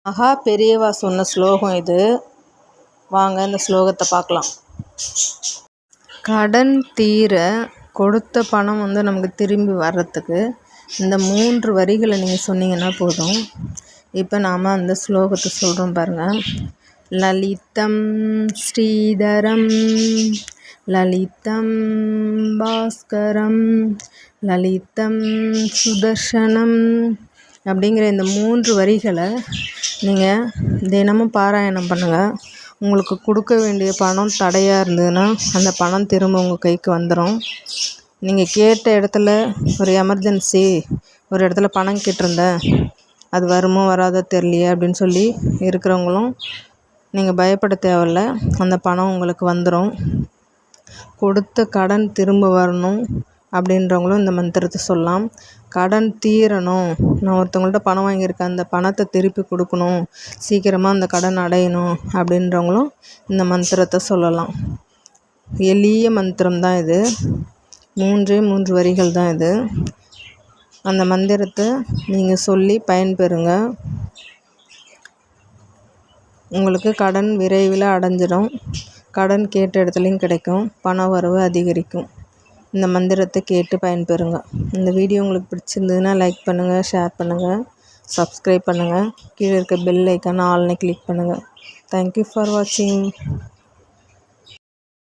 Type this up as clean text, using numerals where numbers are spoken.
மகா பெரியவா சொன்ன ஸ்லோகம் இது. வாங்க இந்த ஸ்லோகத்தை பார்க்கலாம். கடன் தீர கொடுத்த பணம் நமக்கு திரும்பி வர்றதுக்கு இந்த 3 வரிகளை நீங்கள் சொன்னீங்கன்னா போதும். இப்போ நாம் அந்த ஸ்லோகத்தை சொல்கிறோம் பாருங்கள். லலிதம் ஸ்ரீதரம் லலிதம் பாஸ்கரம் லலிதம் சுதர்சனம் அப்படிங்கிற இந்த 3 வரிகளை நீங்கள் தினமும் பாராயணம் பண்ணுங்கள். உங்களுக்கு கொடுக்க வேண்டிய பணம் தடையாக இருந்ததுன்னா அந்த பணம் திரும்ப உங்கள் கைக்கு வந்துடும். நீங்கள் கேட்ட இடத்துல ஒரு எமர்ஜென்சி, ஒரு இடத்துல பணம் கேட்டிருந்தேன், அது வருமோ வராதோ தெரியலையே அப்படின்னு சொல்லி இருக்கிறவங்களும் நீங்கள் பயப்பட தேவையில்ல. அந்த பணம் உங்களுக்கு வந்துடும். கொடுத்த கடன் திரும்ப வரணும் அப்படின்றவங்களும் இந்த மந்திரத்தை சொல்லலாம். கடன் தீரணும், நான் ஒருத்தவங்கள்ட்ட பணம் வாங்கியிருக்கேன், அந்த பணத்தை திருப்பி கொடுக்கணும், சீக்கிரமாக அந்த கடன் அடையணும் அப்படின்றவங்களும் இந்த மந்திரத்தை சொல்லலாம். எளிய மந்திரம் தான் இது. 3 வரிகள் தான் இது. அந்த மந்திரத்தை நீங்கள் சொல்லி பயன்பெறுங்க. உங்களுக்கு கடன் விரைவில் அடைஞ்சிடும். கடன் கேட்ட இடத்துலையும் கிடைக்கும். பண வரவு அதிகரிக்கும். இந்த மந்திரத்தை கேட்டு பயன்பெறுங்க. இந்த வீடியோ உங்களுக்கு பிடிச்சிருந்ததுன்னா லைக் பண்ணுங்கள், ஷேர் பண்ணுங்கள், சப்ஸ்கிரைப் பண்ணுங்கள். கீழே இருக்க பெல் ஐக்கானை ஆல்னு கிளிக் பண்ணுங்கள். தேங்க்யூ ஃபார் வாட்சிங்.